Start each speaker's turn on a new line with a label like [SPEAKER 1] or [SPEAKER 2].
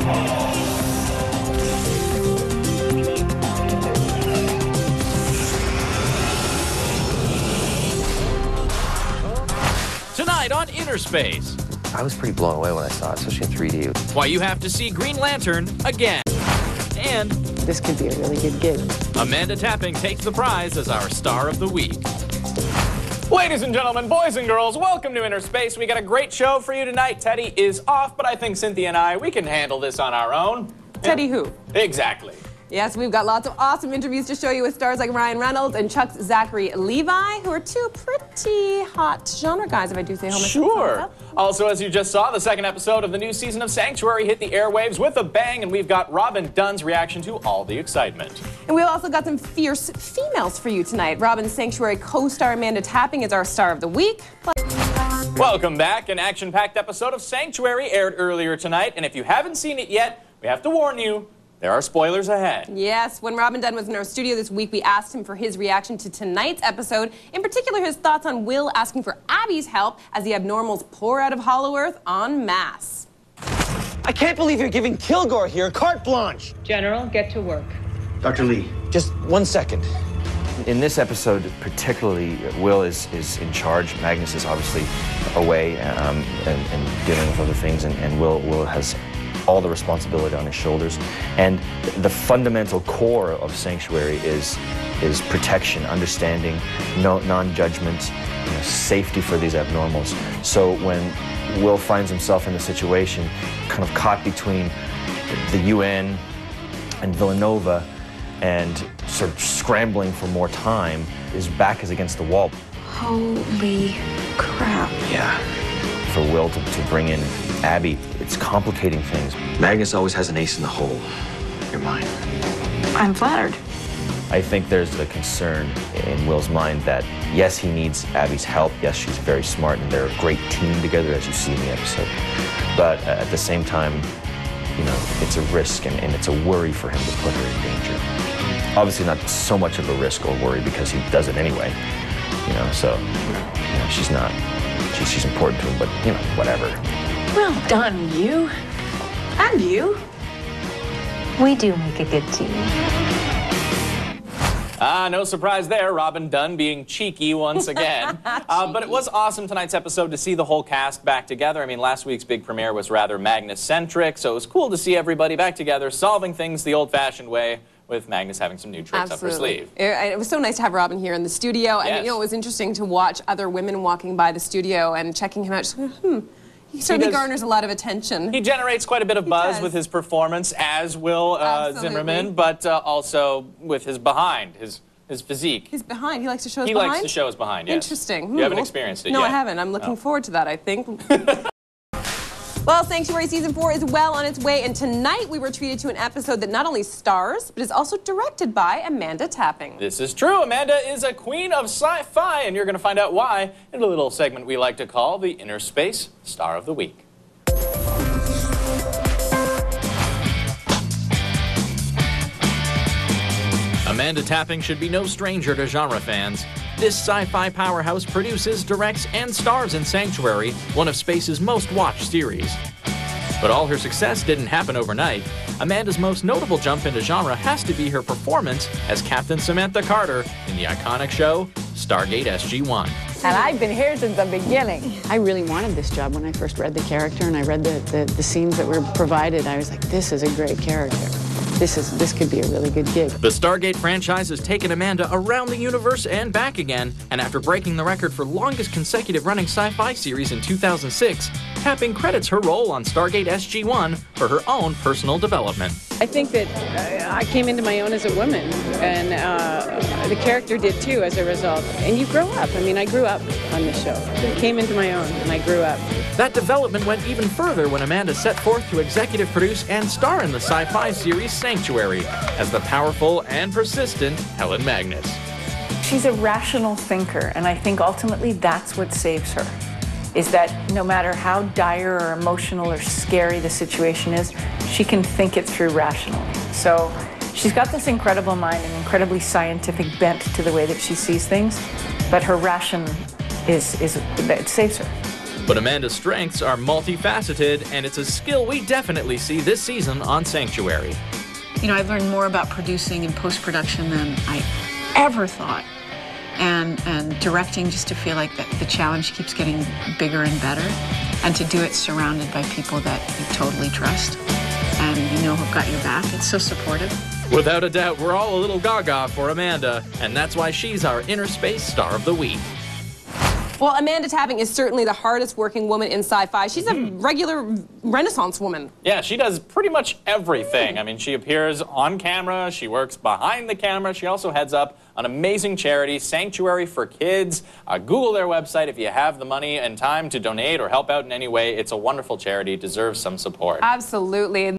[SPEAKER 1] Tonight on InnerSPACE.
[SPEAKER 2] I was pretty blown away when I saw it, especially in 3D.
[SPEAKER 1] Why you have to see Green Lantern again. And
[SPEAKER 3] this could be a really good gig.
[SPEAKER 1] Amanda Tapping takes the prize as our Star of the Week.
[SPEAKER 4] Ladies and gentlemen, boys and girls, welcome to InnerSPACE. We got a great show for you tonight. Teddy is off, but I think Cynthia and I, we can handle this on our own.
[SPEAKER 3] Teddy who?
[SPEAKER 4] Exactly.
[SPEAKER 3] Yes, we've got lots of awesome interviews to show you with stars like Ryan Reynolds and Chuck's Zachary Levi, who are two pretty hot genre guys, if I do say so myself.
[SPEAKER 4] Sure. Also, as you just saw, the second episode of the new season of Sanctuary hit the airwaves with a bang, and we've got Robin Dunn's reaction to all the excitement.
[SPEAKER 3] And we've also got some fierce females for you tonight. Robin's Sanctuary co-star Amanda Tapping is our Star of the Week.
[SPEAKER 4] Welcome back. An action-packed episode of Sanctuary aired earlier tonight, and if you haven't seen it yet, we have to warn you, there are spoilers ahead.
[SPEAKER 3] Yes, when Robin Dunne was in our studio this week, we asked him for his reaction to tonight's episode, in particular his thoughts on Will asking for Abby's help as the abnormals pour out of Hollow Earth en masse.
[SPEAKER 5] I can't believe you're giving Kilgore here carte blanche.
[SPEAKER 6] General, get to work.
[SPEAKER 5] Dr. Lee, just 1 second.
[SPEAKER 2] In this episode, particularly, Will is in charge. Magnus is obviously away and dealing with other things, and Will has all the responsibility on his shoulders. And the fundamental core of Sanctuary is protection, understanding, non-judgment, safety for these abnormals. So when Will finds himself in the situation, kind of caught between the UN and Villanova and sort of scrambling for more time, his back is against the wall.
[SPEAKER 7] Holy crap.
[SPEAKER 2] Yeah. For Will to bring in Abby, it's complicating things.
[SPEAKER 8] Magnus always has an ace in the hole. You're mine.
[SPEAKER 7] I'm flattered.
[SPEAKER 2] I think there's a concern in Will's mind that, yes, he needs Abby's help. Yes, she's very smart, and they're a great team together, as you see in the episode. But at the same time, it's a risk, and it's a worry for him to put her in danger. Obviously not so much of a risk or worry because he does it anyway. She's not. She's important to him, but, whatever.
[SPEAKER 7] Well done, you. And you. We do make a good team.
[SPEAKER 4] No surprise there, Robin Dunne being cheeky once again. But it was awesome tonight's episode to see the whole cast back together. I mean, last week's big premiere was rather Magnus-centric, so it was cool to see everybody back together, solving things the old-fashioned way, with Magnus having some new tricks up her sleeve.
[SPEAKER 3] It was so nice to have Robin here in the studio, and
[SPEAKER 4] yes.
[SPEAKER 3] it was interesting to watch other women walking by the studio and checking him out. Just, he certainly garners a lot of attention.
[SPEAKER 4] He generates quite a bit of buzz with his performance, as will Zimmerman, but also with his behind, his physique.
[SPEAKER 3] His behind. He likes to show his behind?
[SPEAKER 4] He likes to show his behind, yes.
[SPEAKER 3] Interesting.
[SPEAKER 4] You haven't experienced it yet.
[SPEAKER 3] No, I haven't. I'm looking forward to that, I think. Well, Sanctuary Season 4 is well on its way, and tonight we were treated to an episode that not only stars, but is also directed by Amanda Tapping.
[SPEAKER 4] This is true. Amanda is a queen of sci-fi, and you're going to find out why in a little segment we like to call the InnerSPACE Star of the Week.
[SPEAKER 1] Amanda Tapping should be no stranger to genre fans. This sci-fi powerhouse produces, directs, and stars in Sanctuary, one of Space's most watched series. But all her success didn't happen overnight. Amanda's most notable jump into genre has to be her performance as Captain Samantha Carter in the iconic show Stargate SG-1.
[SPEAKER 6] And I've been here since the beginning. I really wanted this job when I first read the character and I read the scenes that were provided. I was like, this is a great character. This could be a really good gig.
[SPEAKER 1] The Stargate franchise has taken Amanda around the universe and back again, and after breaking the record for longest consecutive running sci-fi series in 2006, Tapping credits her role on Stargate SG-1 for her own personal development.
[SPEAKER 6] I think that I came into my own as a woman, and the character did too as a result. And you grow up. I mean, I grew up on this show. I came into my own, and I grew up.
[SPEAKER 1] That development went even further when Amanda set forth to executive produce and star in the sci-fi series Sanctuary as the powerful and persistent Helen Magnus.
[SPEAKER 9] She's a rational thinker, and I think ultimately that's what saves her, is that no matter how dire or emotional or scary the situation is, she can think it through rationally. So she's got this incredible mind, an incredibly scientific bent to the way that she sees things, but her ration it saves her.
[SPEAKER 1] But Amanda's strengths are multifaceted, and it's a skill we definitely see this season on Sanctuary.
[SPEAKER 6] You know, I've learned more about producing and post-production than I ever thought. And directing, just to feel like the challenge keeps getting bigger and better, and to do it surrounded by people that you totally trust and you know have got your back. It's so supportive.
[SPEAKER 1] Without a doubt, we're all a little gaga for Amanda, and that's why she's our InnerSPACE Star of the Week.
[SPEAKER 3] Well, Amanda Tapping is certainly the hardest working woman in sci-fi. She's a regular Renaissance woman.
[SPEAKER 4] Yeah, she does pretty much everything. I mean, she appears on camera, she works behind the camera, she also heads up an amazing charity, Sanctuary for Kids. Google their website if you have the money and time to donate or help out in any way. It's a wonderful charity, deserves some support.
[SPEAKER 3] Absolutely.